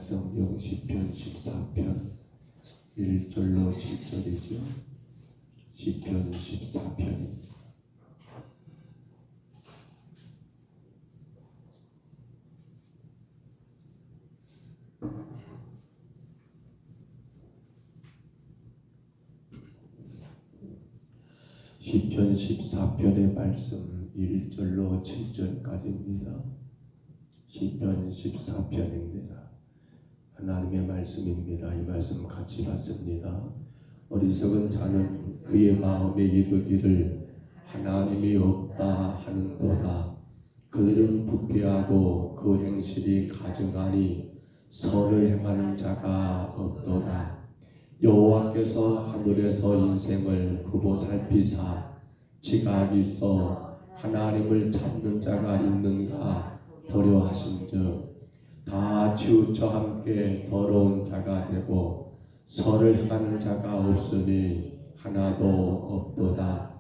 구약성경 시편 14편 1절로 7절이죠. 시편 14편입니다. 시편 14편의 말씀 1절로 7절까지입니다. 시편 14편입니다. 하나님의 말씀입니다. 이 말씀 같이 봤습니다. 어리석은 자는 그의 마음에 이르기를 하나님이 없다 하는도다. 그들은 부패하고 그 행실이 가증하니 선을 행하는 자가 없도다. 여호와께서 하늘에서 인생을 굽어 살피사 지각이 있어 하나님을 찾는 자가 있는가 도려하신즉 다 치우쳐 함께 더러운 자가 되고 선을 행하는 자가 없으니 하나도 없도다.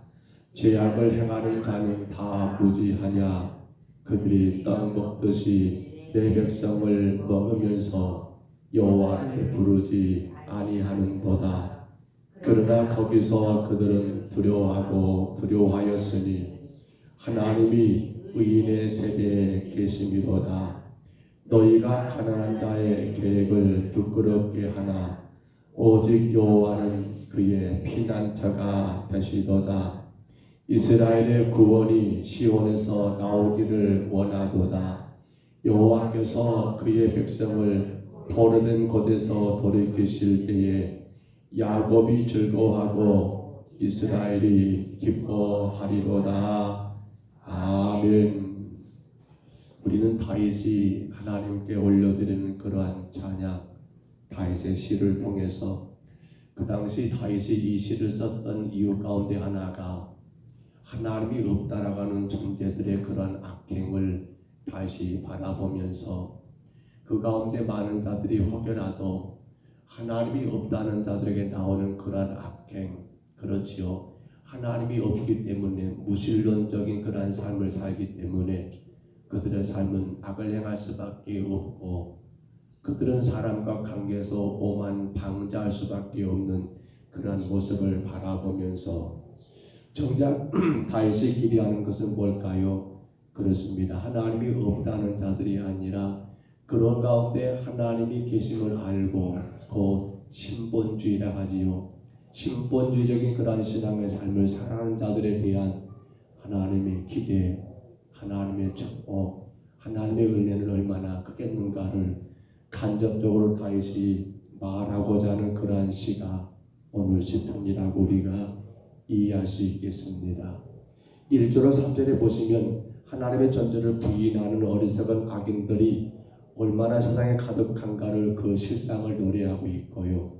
죄악을 행하는 자는 다 무지하냐. 그들이 떡 먹듯이 내 백성을 먹으면서 여호와를 부르지 아니하는도다. 그러나 거기서 그들은 두려워하였으니 하나님이 의인의 세대에 계심이로다. 너희가 가난한 자의 계획을 부끄럽게 하나 오직 여호와는 그의 피난처가 되시도다. 이스라엘의 구원이 시온에서 나오기를 원하도다. 여호와께서 그의 백성을 포로된 곳에서 돌이키실 때에 야곱이 즐거워하고 이스라엘이 기뻐하리로다. 아멘. 우리는 다윗이 하나님께 올려드리는 그러한 찬양, 다윗의 시를 통해서 그 당시 다윗이 이 시를 썼던 이유 가운데 하나가 하나님이 없다라고 하는 존재들의 그러한 악행을 다시 바라보면서 그 가운데 많은 자들이 혹여라도 하나님이 없다는 자들에게 나오는 그러한 악행, 그렇지요. 하나님이 없기 때문에 무신론적인 그러한 삶을 살기 때문에 그들의 삶은 악을 행할 수밖에 없고 그들은 사람과 관계에서 오만 방자할 수밖에 없는 그러한 모습을 바라보면서 정작 다윗이 기대하는 것은 뭘까요? 그렇습니다. 하나님이 없다는 자들이 아니라 그런 가운데 하나님이 계심을 알고 곧 신본주의라 하지요. 신본주의적인 그러한 신앙의 삶을 살아가는 자들에 대한 하나님의 기대, 하나님의 축복, 하나님의 은혜는 얼마나 크겠는가를 간접적으로 다윗이 말하고자 하는 그러한 시가 오늘 시편이라고 우리가 이해할 수 있겠습니다. 1절로 3절에 보시면 하나님의 존재를 부인하는 어리석은 악인들이 얼마나 세상에 가득한가를 그 실상을 노래하고 있고요.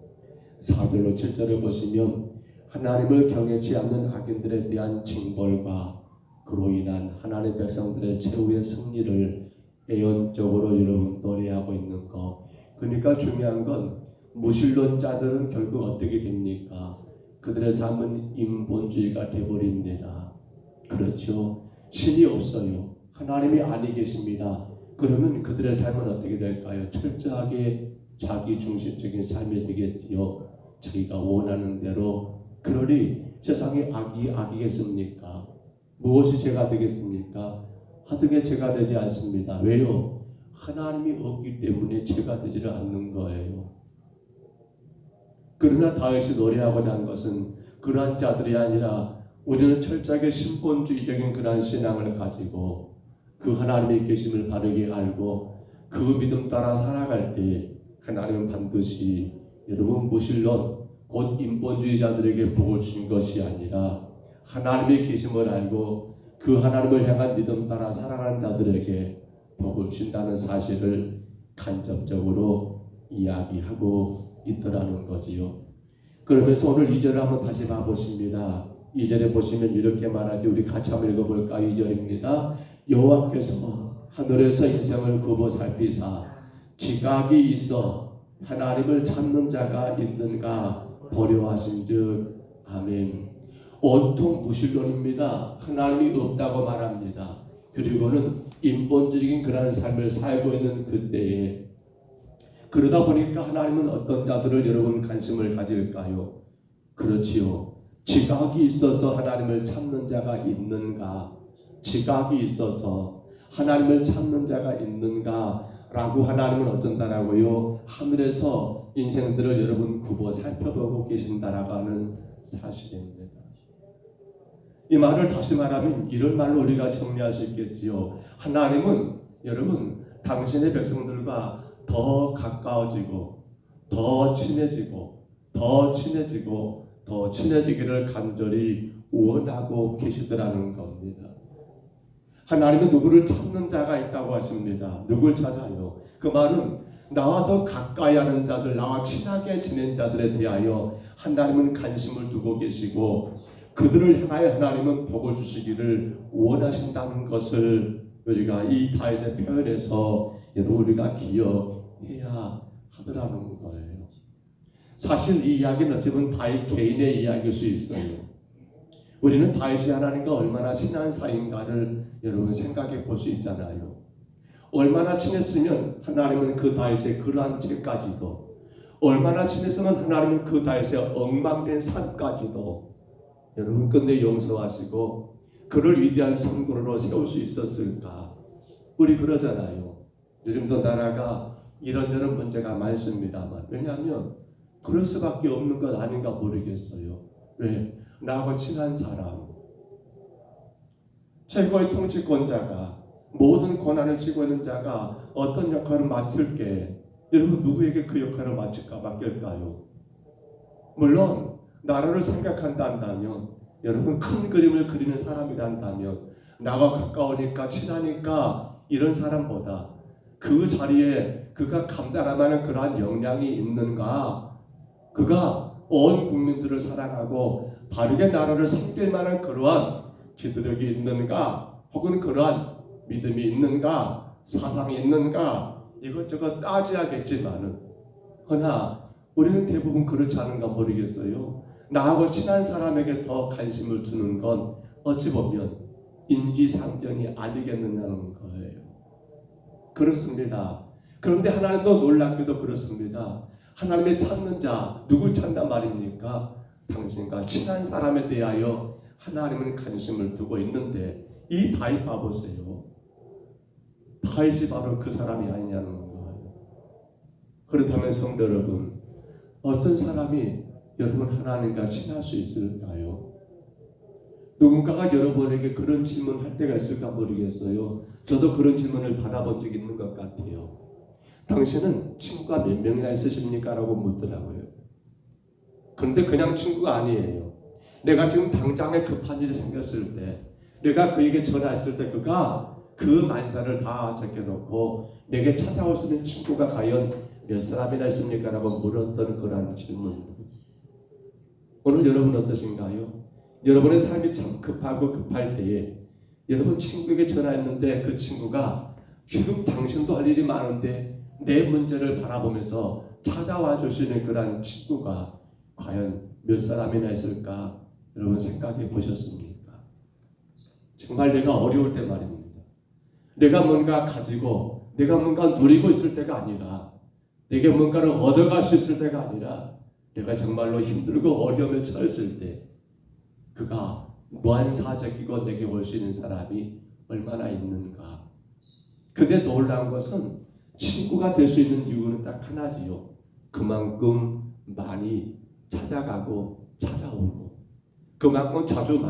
4절로 7절을 보시면 하나님을 경외치 않는 악인들에 대한 징벌과 그로 인한 하나님 백성들의 최후의 승리를 애연적으로 여러분 노래하고 있는 것. 그러니까 중요한 건 무신론자들은 결국 어떻게 됩니까? 그들의 삶은 인본주의가 되어버립니다. 그렇죠? 신이 없어요. 하나님이 아니 계십니다. 그러면 그들의 삶은 어떻게 될까요? 철저하게 자기중심적인 삶이 되겠지요. 자기가 원하는 대로. 그러니 세상에 악이겠습니까? 무엇이 죄가 되겠습니까? 하던 게 죄가 되지 않습니다. 왜요? 하나님이 없기 때문에 죄가 되지를 않는 거예요. 그러나 다윗이 노래하고자 한 것은 그러한 자들이 아니라 우리는 철저하게 신본주의적인 그러한 신앙을 가지고 그 하나님의 계심을 바르게 알고 그 믿음 따라 살아갈 때 하나님은 반드시 여러분 무신론 곧 인본주의자들에게 복을 주신 것이 아니라 하나님의 계심을 알고 그 하나님을 향한 믿음 따라 살아가는 자들에게 복을 준다는 사실을 간접적으로 이야기하고 있더라는 거지요. 그러면서 오늘 2절을 한번 다시 봐보십니다. 2절에 보시면 이렇게 말하지, 우리 같이 한번 읽어볼까? 2절입니다. 여호와께서 하늘에서 인생을 굽어 살피사 지각이 있어 하나님을 찾는 자가 있는가 보려하신즉. 아멘. 온통 무신론입니다. 하나님이 없다고 말합니다. 그리고는 인본주의적인 그러한 삶을 살고 있는 그때에 그러다 보니까 하나님은 어떤 자들을 여러분 관심을 가질까요? 그렇지요. 지각이 있어서 하나님을 찾는 자가 있는가? 지각이 있어서 하나님을 찾는 자가 있는가? 라고 하나님은 어쩐다라고요? 하늘에서 인생들을 여러분 굽어 살펴보고 계신다라고 하는 사실입니다. 이 말을 다시 말하면 이런 말로 우리가 정리할 수 있겠지요. 하나님은 여러분 당신의 백성들과 더 가까워지고 더 친해지고 더 친해지고 더 친해지기를 간절히 원하고 계시더라는 겁니다. 하나님은 누구를 찾는 자가 있다고 하십니다. 누굴 찾아요? 그 말은 나와 더 가까이 하는 자들, 나와 친하게 지낸 자들에 대하여 하나님은 관심을 두고 계시고 그들을 향하여 하나님은 복을 주시기를 원하신다는 것을 우리가 이 다윗의 표현에서 여러분 우리가 기억해야 하더라는 거예요. 사실 이 이야기는 어찌보면 다윗 개인의 이야기일 수 있어요. 우리는 다윗이 하나님과 얼마나 친한 사이인가를 여러분 생각해 볼 수 있잖아요. 얼마나 친했으면 하나님은 그 다윗의 그러한 죄까지도, 얼마나 친했으면 하나님은 그 다윗의 엉망된 삶까지도 여러분 끝내 용서하시고 그를 위대한 선군으로 세울 수 있었을까? 우리 그러잖아요. 요즘도 나라가 이런저런 문제가 많습니다만, 왜냐하면 그럴 수밖에 없는 것 아닌가 모르겠어요. 왜? 나하고 친한 사람, 최고의 통치권자가, 모든 권한을 쥐고 있는 자가 어떤 역할을 맡을게, 여러분 누구에게 그 역할을 맡길까요? 물론 나라를 생각한다면, 여러분 큰 그림을 그리는 사람이란다면, 나와 가까우니까 친하니까 이런 사람보다 그 자리에 그가 감당할 만한 그러한 역량이 있는가, 그가 온 국민들을 사랑하고 바르게 나라를 섬길 만한 그러한 지도력이 있는가, 혹은 그러한 믿음이 있는가, 사상이 있는가, 이것저것 따져야겠지만은, 허나 우리는 대부분 그렇지 않은가 모르겠어요. 나하고 친한 사람에게 더 관심을 두는 건 어찌 보면 인지상정이 아니겠느냐는 거예요. 그렇습니다. 그런데 하나님도 놀랍게도 그렇습니다. 하나님의 찾는 자, 누굴 찾는단 말입니까? 당신과 친한 사람에 대하여 하나님은 관심을 두고 있는데, 이 다윗 봐보세요. 다윗이 바로 그 사람이 아니냐는 거예요. 그렇다면 성도 여러분, 어떤 사람이 여러분 하나님과 친할 수 있을까요? 누군가가 여러분에게 그런 질문할 때가 있을까 모르겠어요. 저도 그런 질문을 받아본 적이 있는 것 같아요. 당신은 친구가 몇 명이나 있으십니까? 라고 묻더라고요. 그런데 그냥 친구가 아니에요. 내가 지금 당장에 급한 일이 생겼을 때, 내가 그에게 전화했을 때 그가 그 만사를 다 적혀놓고 내게 찾아올 수 있는 친구가 과연 몇 사람이나 있습니까? 라고 물었던 그런 질문. 오늘 여러분 어떠신가요? 여러분의 삶이 참 급하고 급할 때에 여러분 친구에게 전화했는데 그 친구가 지금 당신도 할 일이 많은데 내 문제를 바라보면서 찾아와 줄 수 있는 그런 친구가 과연 몇 사람이나 있을까? 여러분 생각해 보셨습니까? 정말 내가 어려울 때 말입니다. 내가 뭔가 가지고 내가 뭔가 누리고 있을 때가 아니라, 내게 뭔가를 얻어갈 수 있을 때가 아니라, 내가 정말로 힘들고 어려움에 처했을 때 그가 무한사적이고 내게 올 수 있는 사람이 얼마나 있는가. 근데 놀라운 것은 친구가 될 수 있는 이유는 딱 하나지요. 그만큼 많이 찾아가고 찾아오고 그만큼 자주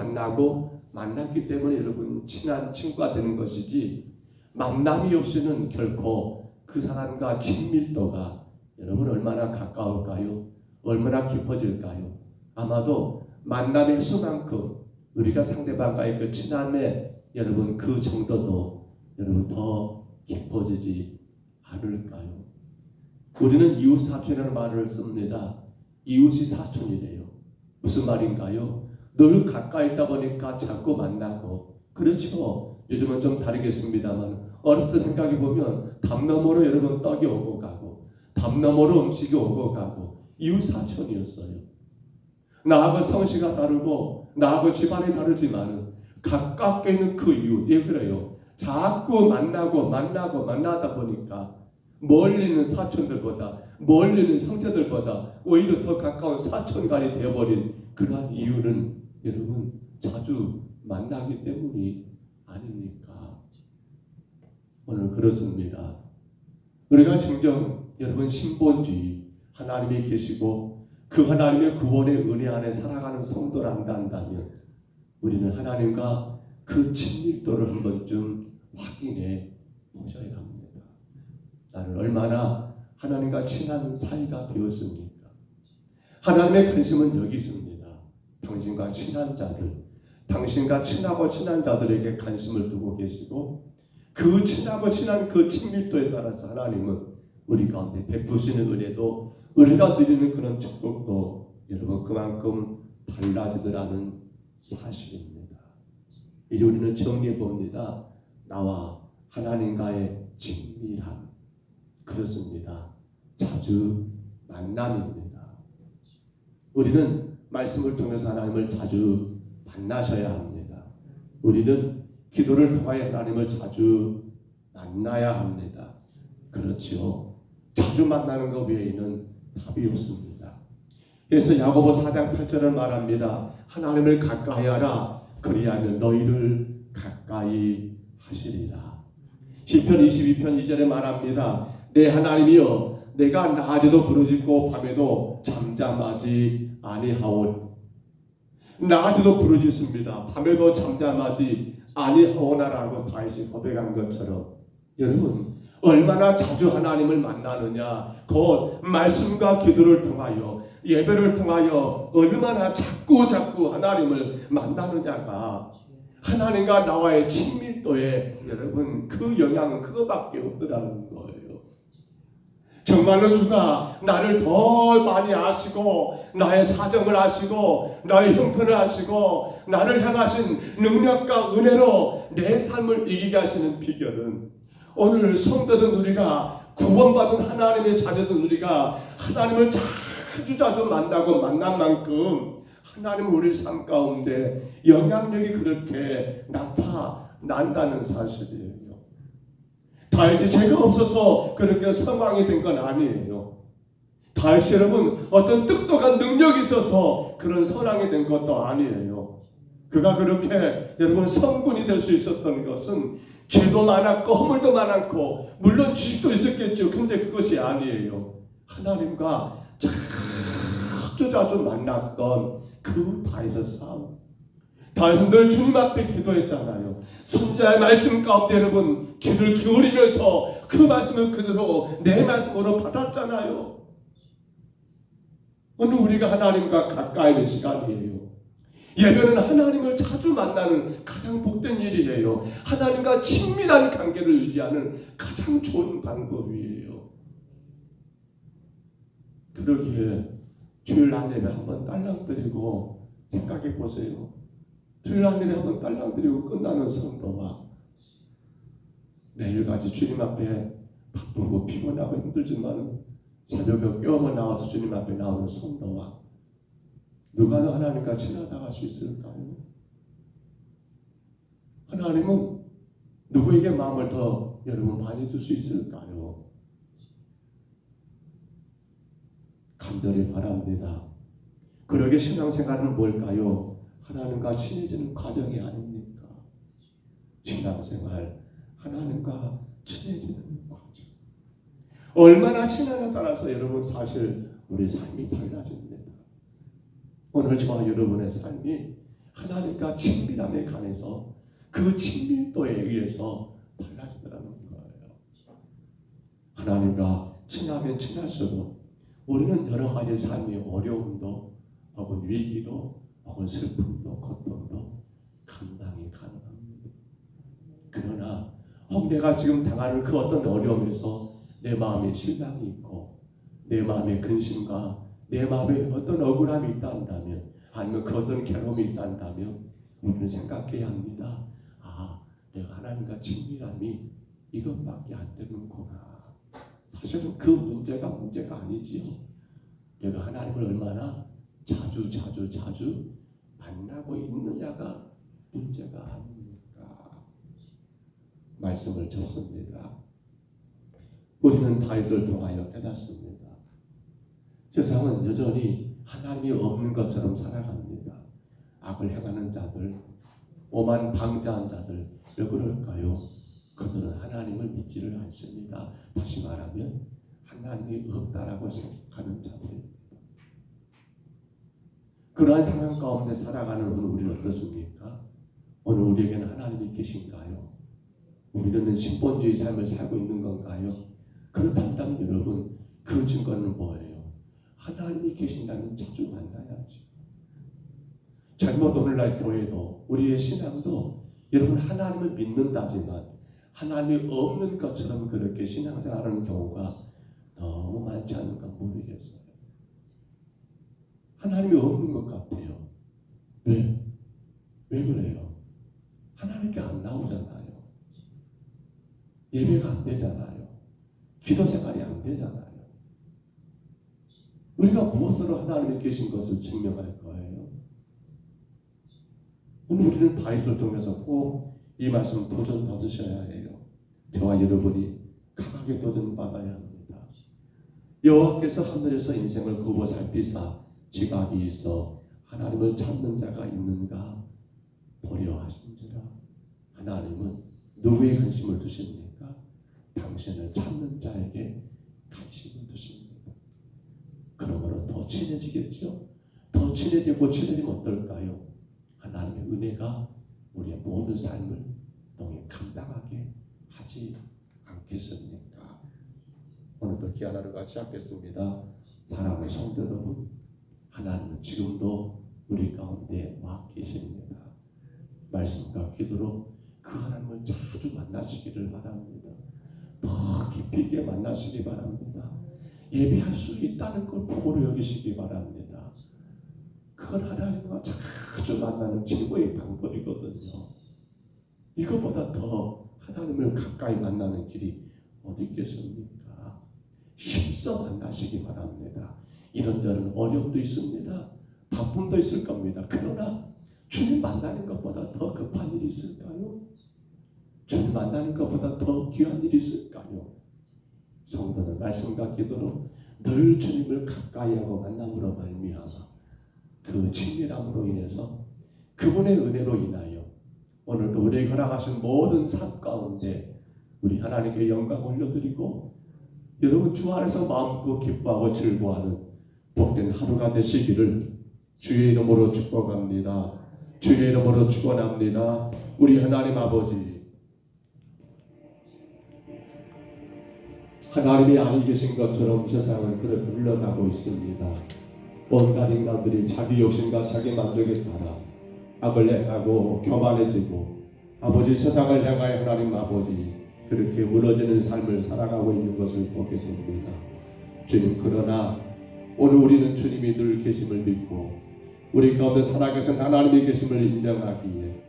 만났기 때문에 여러분 친한 친구가 되는 것이지, 만남이 없이는 결코 그 사람과 친밀도가 여러분 얼마나 가까울까요? 얼마나 깊어질까요? 아마도 만남의 수만큼 우리가 상대방과의 그 친함의 여러분 그 정도도 여러분 더 깊어지지 않을까요? 우리는 이웃 사촌이라는 말을 씁니다. 이웃이 사촌이래요. 무슨 말인가요? 늘 가까이 있다 보니까 자꾸 만나고, 그렇죠. 요즘은 좀 다르겠습니다만 어렸을 때 생각해 보면 담 너머로 여러분 떡이 오고 가고 담 너머로 음식이 오고 가고 이웃 사촌이었어요. 나하고 성씨가 다르고 나하고 집안이 다르지만 가깝게 있는 그 이웃, 예 그래요. 자꾸 만나다 보니까 멀리 있는 사촌들보다, 멀리 있는 형제들보다 오히려 더 가까운 사촌간이 되어버린 그러한 이유는 여러분 자주 만나기 때문이 아닙니까? 오늘 그렇습니다. 우리가 정녕 여러분 신본주의, 하나님이 계시고 그 하나님의 구원의 은혜 안에 살아가는 성도를 안다면 우리는 하나님과 그 친밀도를 한 번쯤 확인해 보셔야 합니다. 나는 얼마나 하나님과 친한 사이가 되었습니까? 하나님의 관심은 여기 있습니다. 당신과 친한 자들, 당신과 친하고 친한 자들에게 관심을 두고 계시고, 그 친하고 친한 그 친밀도에 따라서 하나님은 우리 가운데 베푸시는 은혜도, 우리가 누리는 그런 축복도 여러분 그만큼 달라지더라는 사실입니다. 이제 우리는 정리해 봅니다. 나와 하나님과의 친밀함, 그렇습니다. 자주 만남입니다. 우리는 말씀을 통해서 하나님을 자주 만나셔야 합니다. 우리는 기도를 통하여 하나님을 자주 만나야 합니다. 그렇지요. 자주 만나는 것 외에는 답이 없습니다. 그래서 야고보 4장 8절은 말합니다. 하나님을 가까이 하라. 그리하면 너희를 가까이 하시리라. 시편 22편 2절에 말합니다. 내 하나님이여 내가 낮에도 부르짖고 밤에도 잠잠하지 아니하오니. 낮에도 부르짖습니다. 밤에도 잠잠하지 아니하오나라고 다윗이 고백한 것처럼 여러분 얼마나 자주 하나님을 만나느냐, 곧 말씀과 기도를 통하여 예배를 통하여 얼마나 자꾸 하나님을 만나느냐가 하나님과 나와의 친밀도에 여러분 그 영향은 그거밖에 없더라는 거예요. 정말로 주가 나를 더 많이 아시고 나의 사정을 아시고 나의 형편을 아시고 나를 향하신 능력과 은혜로 내 삶을 이기게 하시는 비결은 오늘 성도된 우리가 구원받은 하나님의 자녀된 우리가 하나님을 자주 만나고 만난 만큼 하나님은 우리 삶 가운데 영향력이 그렇게 나타난다는 사실이에요. 다윗이 죄가 없어서 그렇게 선왕이 된 건 아니에요. 다윗이 여러분 어떤 똑똑한 능력이 있어서 그런 선왕이 된 것도 아니에요. 그가 그렇게 여러분 성군이 될 수 있었던 것은 죄도 많았고 허물도 많았고 물론 지식도 있었겠죠. 근데 그것이 아니에요. 하나님과 자주 만났던 그 다윗의 삶. 다윗은 늘 주님 앞에 기도했잖아요. 선지자의 말씀 가운데 여러분 귀를 기울이면서 그 말씀을 그대로 내 말씀으로 받았잖아요. 오늘 우리가 하나님과 가까이 있는 시간이에요. 예배는 하나님을 자주 만나는 가장 복된 일이에요. 하나님과 친밀한 관계를 유지하는 가장 좋은 방법이에요. 그러기에 주일 날 예배 한번 딸랑드리고 생각해 보세요. 주일 날 예배 한번 딸랑드리고 끝나는 성도와 매일같이 주님 앞에 바쁘고 피곤하고 힘들지만 새벽에 깨어서 나와서 주님 앞에 나오는 성도와 누가 하나님과 친하다 할 수 있을까요? 하나님은 누구에게 마음을 더 여러분 많이 줄 수 있을까요? 간절히 바랍니다. 그러게 신앙생활은 뭘까요? 하나님과 친해지는 과정이 아닙니까? 신앙생활, 하나님과 친해지는 과정. 얼마나 친하냐에 따라서 여러분 사실 우리 삶이 달라집니다. 오늘 저와 여러분의 삶이 하나님과 친밀함에 관해서 그 친밀도에 의해서 달라지더라는 거예요. 하나님과 친하면 친할수록 우리는 여러 가지 삶의 어려움도 혹은 위기도 혹은 슬픔도 고통도 감당이 가능합니다. 그러나 혹 내가 지금 당하는 그 어떤 어려움에서 내 마음에 실망이 있고 내 마음에 근심과 내 마음에 어떤 억울함이 있다면 아니면 그 어떤 괴로움이 있다면 우리는 생각해야 합니다. 아, 내가 하나님과 친밀함이 이것밖에 안 되는구나. 사실은 그 문제가 아니지요. 내가 하나님을 얼마나 자주 만나고 있느냐가 문제가 아닙니까? 말씀을 줬습니다. 우리는 다윗을 통하여 깨닫습니다. 세상은 여전히 하나님이 없는 것처럼 살아갑니다. 악을 행하는 자들, 오만 방자한 자들, 왜 그럴까요? 그들은 하나님을 믿지를 않습니다. 다시 말하면 하나님이 없다라고 생각하는 자들입니다. 그러한 상황 가운데 살아가는 오늘 우리는 어떻습니까? 오늘 우리에게는 하나님이 계신가요? 우리는 신본주의 삶을 살고 있는 건가요? 그렇다면 여러분 그 증거는 뭐예요? 하나님이 계신다면 자주 만나야지. 잘못 오늘날 교회도 우리의 신앙도 여러분 하나님을 믿는다지만 하나님이 없는 것처럼 그렇게 신앙생활하는 경우가 너무 많지 않은가 모르겠어요. 하나님이 없는 것 같아요. 왜? 왜 그래요? 하나님께 안 나오잖아요. 예배가 안 되잖아요. 기도 생활이 안 되잖아요. 우리가 무엇으로 하나님이 계신 것을 증명할 거예요? 오늘 우리는 다윗을 통해서 꼭 이 말씀 도전 받으셔야 해요. 저와 여러분이 강하게 도전 받아야 합니다. 여호와께서 하늘에서 인생을 굽어 살피사 지각이 있어 하나님을 찾는 자가 있는가 보려 하신지라. 하나님은 누구의 관심을 두십니까? 당신을 찾는 자에게 관심을 두십니다. 그러므로 더 친해지겠죠? 더 친해지고 친해지면 어떨까요? 하나님의 은혜가 우리의 모든 삶을 너무 감당하게 하지 않겠습니까? 오늘도 귀한 하루가 시작했습니다. 사랑하는 성도 여러분, 하나님은 지금도 우리 가운데 와 계십니다. 말씀과 기도로 그 하나님을 자주 만나시기를 바랍니다. 더 깊이 있게 만나시기 바랍니다. 예배할 수 있다는 걸 복으로 여기시기 바랍니다. 그건 하나님과 자주 만나는 최고의 방법이거든요. 이것보다 더 하나님을 가까이 만나는 길이 어디 있겠습니까? 힘써 만나시기 바랍니다. 이런저런 어려움도 있습니다. 바쁨도 있을 겁니다. 그러나 주님 만나는 것보다 더 급한 일이 있을까요? 주님 만나는 것보다 더 귀한 일이 있을까요? 성도는 말씀과 기도로 늘 주님을 가까이 하고 만남으로 말미암아 그 친밀함으로 인해서 그분의 은혜로 인하여 오늘도 우리에게 허락하신 모든 삶 가운데 우리 하나님께 영광 올려드리고 여러분 주 안에서 마음껏 기뻐하고 즐거워하는 복된 하루가 되시기를 주의 이름으로 축복합니다. 주의 이름으로 축원합니다. 우리 하나님 아버지, 하나님이 아니 계신 것처럼 세상은 그렇게 흘러가고 있습니다. 온갖 인간들이 자기 욕심과 자기 만족에 따라 악을 행하고 교만해지고 아버지 세상을 향하여 하나님 아버지 그렇게 무너지는 삶을 살아가고 있는 것을 보게 됩니다. 주님, 그러나 오늘 우리는 주님이 늘 계심을 믿고 우리 가운데 살아계신 하나님의 계심을 인정하기에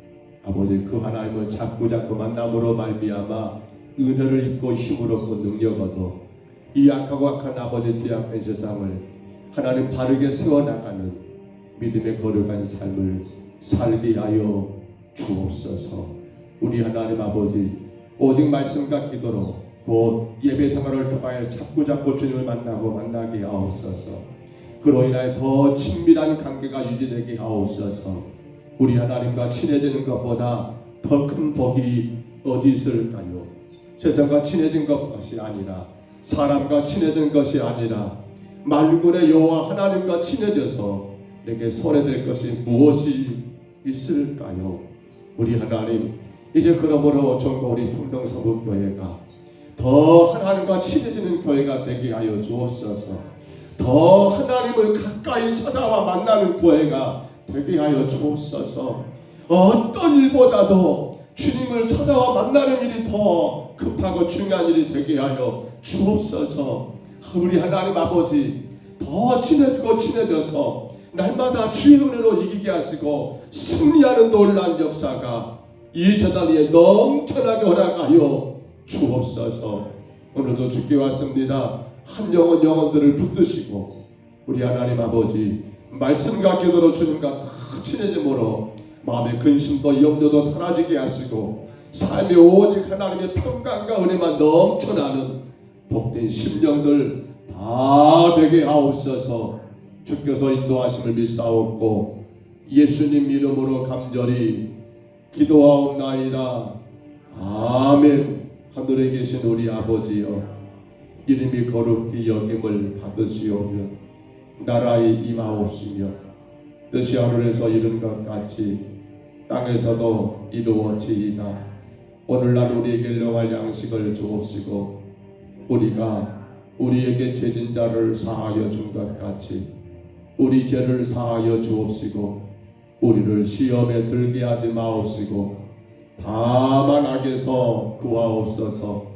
아버지 그 하나님을 자꾸 만남으로 말미암아 은혜를 입고 힘을 얻고 능력 얻어 이 악하고 악한 아버지 뒤앞의 세상을 하나님 바르게 세워나가는 믿음의 거룩한 삶을 살게 하여 주옵소서. 우리 하나님 아버지 오직 말씀과 기도로 곧 예배 생활을 통하여 자꾸 주님을 만나게 하옵소서. 그로 인하여 더 친밀한 관계가 유지되게 하옵소서. 우리 하나님과 친해지는 것보다 더 큰 복이 어디 있을까요? 세상과 친해진 것이 아니라 사람과 친해진 것이 아니라 만군의 여호와 하나님과 친해져서 내게 손해될 것이 무엇이 있을까요? 우리 하나님, 이제 그러므로 전국 우리 평동서북교회가 더 하나님과 친해지는 교회가 되게 하여 주옵소서. 더 하나님을 가까이 찾아와 만나는 교회가 되게 하여 주옵소서. 어떤 일보다도 주님을 찾아와 만나는 일이 더 급하고 중요한 일이 되게 하여 주옵소서. 우리 하나님 아버지, 더 친해져서 날마다 주의 은혜로 이기게 하시고 승리하는 놀라운 역사가 이 재단 위에 넘쳐나게 허락하여 주옵소서. 오늘도 주께 왔습니다. 한 영혼들을 붙드시고 우리 하나님 아버지 말씀과 기도로 주님과 더 친해짐으로 마음의 근심도 염려도 사라지게 하시고 삶에 오직 하나님의 평강과 은혜만 넘쳐나는 복된 심령들 다 되게 하옵소서. 주께서 인도하심을 믿사옵고 예수님 이름으로 간절히 기도하옵나이다. 아멘. 하늘에 계신 우리 아버지여, 이름이 거룩히 여김을 받으시오며 나라의 임하옵시며 뜻이 하늘에서 이룬 것 같이 땅에서도 이루어지이다. 오늘날 우리에게 일용할 양식을 주옵시고 우리가 우리에게 죄진 자를 사하여 준 것 같이 우리 죄를 사하여 주옵시고 우리를 시험에 들게 하지 마옵시고 다만 악에서 구하옵소서.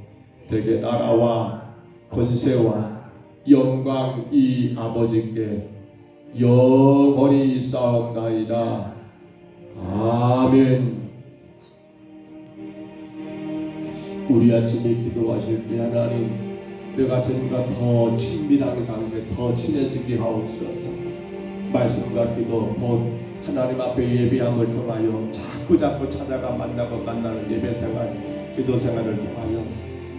대개 나라와 권세와 영광이 아버지께 영원히 있사옵나이다. 아멘. 우리 아침에 기도하실 때 하나님, 내가 주님과 더 친밀한 관계, 더 친해지게 하옵소서. 말씀과 기도, 곧 하나님 앞에 예배함을 통하여 자꾸 찾아가 만나고 만나는 예배 생활, 기도 생활을 통하여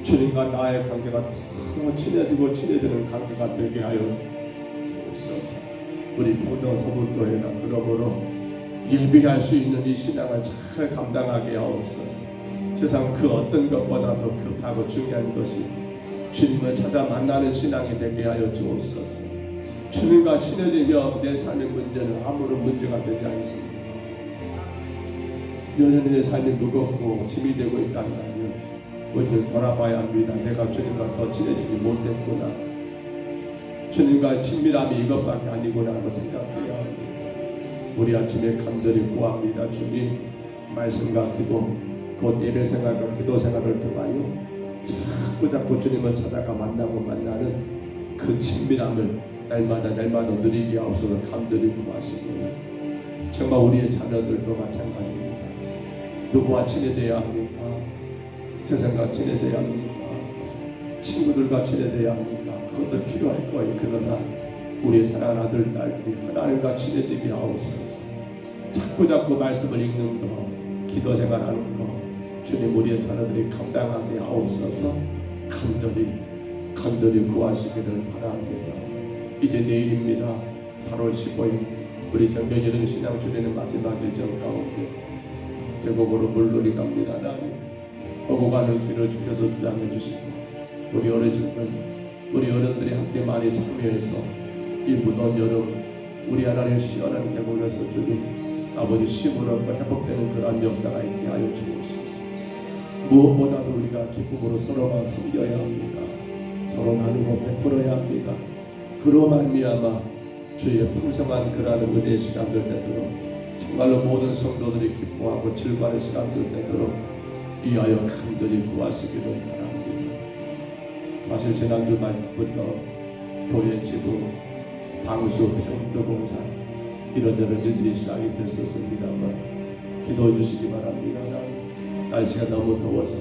주님과 나의 관계가 더 친해지고 친해지는 관계가 되게 하여 주옵소서. 우리 포도 서북교회가 그러므로 예배할 수 있는 이 신앙을 잘 감당하게 하옵소서. 세상 그 어떤 것보다도 급하고 중요한 것이 주님을 찾아 만나는 신앙이 되게 하여 주옵소서. 주님과 친해지며 내 삶의 문제는 아무런 문제가 되지 않습니다. 여전히 내 삶이 무겁고 짐이 되고 있다면 우리는 돌아봐야 합니다. 내가 주님과 더 친해지지 못했구나. 주님과의 친밀함이 이것밖에 아니구나 하고 생각해야 합니다. 우리 아침에 간절히 구합니다. 주님, 말씀과 기도, 곧 예배 생활과 기도 생활을 통하여 자꾸 주님을 찾아가 만나고 만나는 그 친밀함을 날마다 누리게 하옵소서. 간절히 구하시고요. 정말 우리의 자녀들도 마찬가지입니다. 누구와 친해져야 합니까? 세상과 친해져야 합니까? 친구들과 친해져야 합니까? 그것도 필요할 거예요. 그러나 우리의 사랑하는 아들, 딸들이 하나님과 친해지게 하옵소서. 자꾸 말씀을 읽는 거, 기도 생활하는 거, 주님 우리의 자녀들이 감당하게 하옵소서. 간절히 구하시기를 바랍니다. 이제 내일입니다. 8월 15일 우리 정교제는 신앙 주례는 마지막 일정 가운데 계곡으로 물놀이 갑니다. 하나님, 오고 가는 길을 주께서 주장해 주시고 우리 어르신들, 우리 어른들이 함께 많이 참여해서 이 무더운 여름 우리 하나님 시원한 계곡에서 주님 아버지 쉼을 얻고 회복되는 그런 역사가 있게 하여 주옵소서. 무엇보다도 우리가 기쁨으로 서로가 섬겨야 합니다. 서로 나누고 베풀어야 합니다. 그로 말미암아 주의 풍성한 그러한 은혜의 시간들 되도록 정말로 모든 성도들이 기뻐하고 즐거워하는 시간들 되도록 이하여 간절히 구하시기를 바랍니다. 사실 지난주 말부터 교회 지부 방수 페인트 공사 이런저런 일들이 시작이 됐었습니다만 기도해 주시기 바랍니다. 날씨가 너무 더워서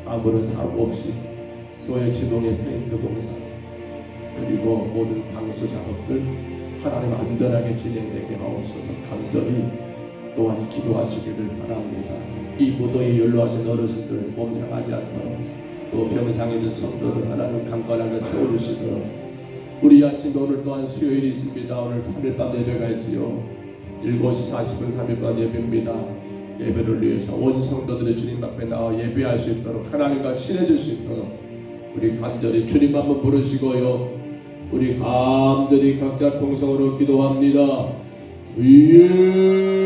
아무런 사고 없이 교회 지붕의 페인트 공사 그리고 모든 방수 작업들 하나님 안전하게 진행되게 하옵소서. 간절히 또한 기도하시기를 바랍니다. 이 무더위에 연로하신 어르신들 몸 상하지 않도록 또 병상 있는 성도들 하나님 강건하게 세워주시도록 우리 아침에 오늘 또한 수요일이 있습니다. 오늘 8일 밤 예배가 있지요. 7시 40분 3일 밤 예배입니다. 예배를 위해서 온 성도들이 주님 앞에 나와 예배할 수 있도록 하나님과 친해질 수 있도록 우리 간절히 주님 한번 부르시고요. 우리 간절히 각자 통성으로 기도합니다. 위에